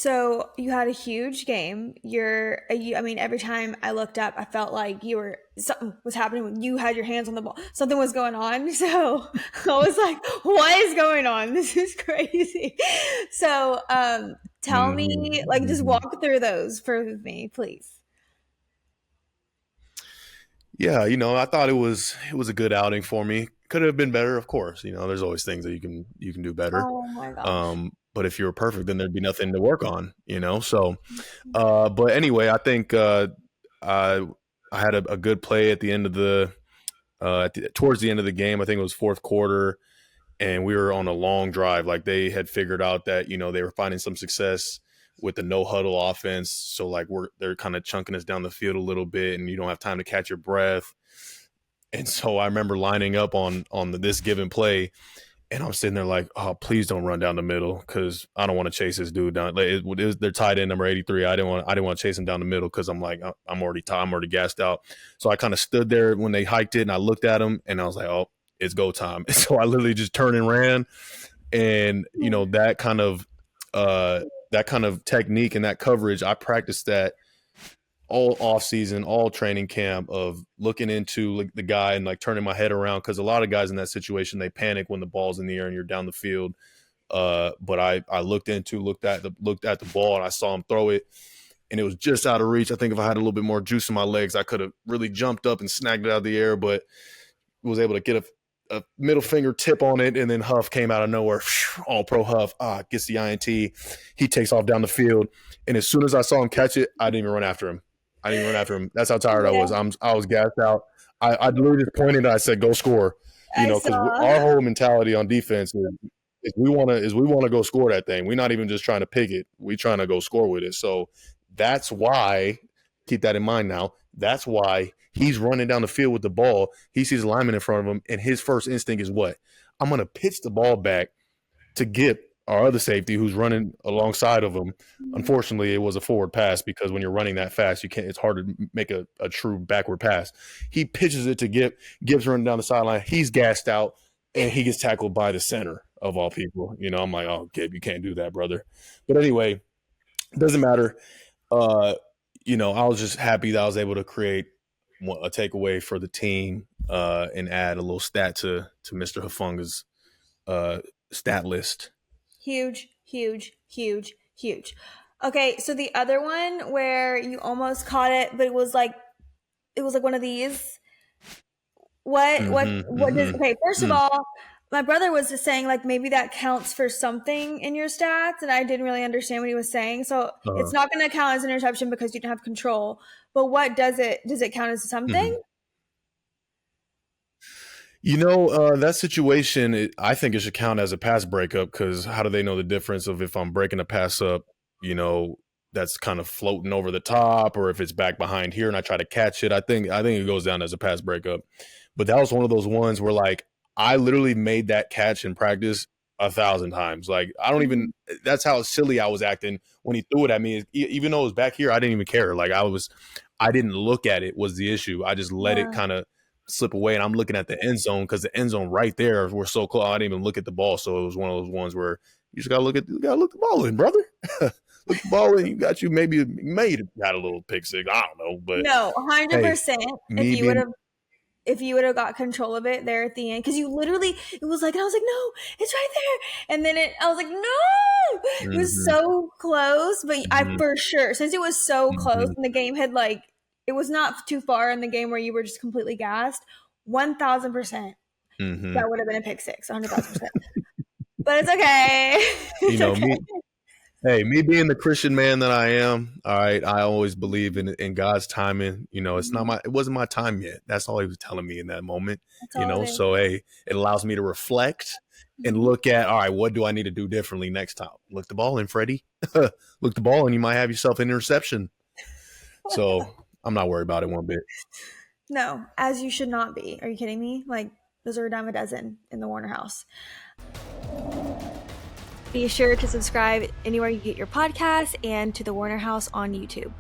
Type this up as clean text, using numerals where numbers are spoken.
So you had a huge game. I mean, every time I looked up, I felt like something was happening when you had your hands on the ball. Something was going on. So I was like, what is going on? This is crazy. So tell me, like, just walk through those for me, please. Yeah, I thought it was a good outing for me. Could have been better, of course. There's always things that you can do better. Oh my gosh. But if you were perfect, then there'd be nothing to work on. So, but anyway, I think I had a good play at the end of towards the end of the game. I think it was fourth quarter, and we were on a long drive. Like they had figured out that they were finding some success with the no huddle offense. So like they're kind of chunking us down the field a little bit, and you don't have time to catch your breath. And so I remember lining up on this given play, and I'm sitting there like, oh, please don't run down the middle, because I don't want to chase this dude down. They're tight end number 83. I didn't want to chase him down the middle because I'm like, I'm already gassed out. So I kind of stood there when they hiked it, and I looked at him, and I was like, oh, it's go time. And so I literally just turned and ran, and that kind of technique and that coverage, I practiced that all off season, all training camp, of looking into like the guy and like turning my head around, because a lot of guys in that situation, they panic when the ball's in the air and you're down the field. But I looked at the ball, and I saw him throw it, and it was just out of reach. I think if I had a little bit more juice in my legs, I could have really jumped up and snagged it out of the air, but was able to get a middle finger tip on it, and then Huff came out of nowhere. All pro Huff gets the INT. He takes off down the field, and as soon as I saw him catch it, I didn't even run after him. That's how tired I was. I was gassed out. I literally just pointed and I said, "Go score!" Because our whole mentality on defense is we want to go score that thing. We're not even just trying to pick it. We're trying to go score with it. So that's why, keep that in mind now. That's why he's running down the field with the ball. He sees a lineman in front of him, and his first instinct is what? I'm going to pitch the ball back to Gip, our other safety, who's running alongside of him. Unfortunately, it was a forward pass, because when you're running that fast, it's hard to make a true backward pass. He pitches it to Gip. Gip's running down the sideline. He's gassed out, and he gets tackled by the center of all people. I'm like, oh, Gip, you can't do that, brother. But anyway, it doesn't matter. I was just happy that I was able to create a takeaway for the team and add a little stat to Mr. Hufanga's stat list. Huge, huge, huge, huge. Okay, so the other one where you almost caught it, but it was like one of these. What does, okay, first of all, my brother was just saying like maybe that counts for something in your stats, and I didn't really understand what he was saying. So it's not going to count as an interception because you didn't have control. But what does it count as something? That situation, I think it should count as a pass breakup, because how do they know the difference of if I'm breaking a pass up, that's kind of floating over the top, or if it's back behind here and I try to catch it? I think it goes down as a pass breakup. But that was one of those ones where like I literally made that catch in practice 1,000 times. Like that's how silly I was acting when he threw it at me. Even though it was back here, I didn't even care. Like I didn't look at it was the issue. I just let it kind of slip away, and I'm looking at the end zone, because the end zone right there, we're so close. I didn't even look at the ball. So it was one of those ones where you just gotta look the ball in, brother. Look the ball in. You maybe got a little pick six. I don't know, but no, 100%. If you would have got control of it there at the end, because you literally, it was like, and I was like, no, it's right there, and then I was like, no, it was so close. But I for sure, since it was so close, and the game had like, it was not too far in the game where you were just completely gassed, 1,000%. That would have been a pick six, 100,000%. But it's okay. Me being the Christian man that I am, all right, I always believe in God's timing. It wasn't my time yet. That's all he was telling me in that moment. So it allows me to reflect and look at, all right, what do I need to do differently next time? Look the ball in, Freddie. Look the ball, and you might have yourself an interception. So I'm not worried about it one bit. No, as you should not be. Are you kidding me? Like, those are a dime a dozen in the Warner house. Be sure to subscribe anywhere you get your podcasts and to the Warner House on YouTube.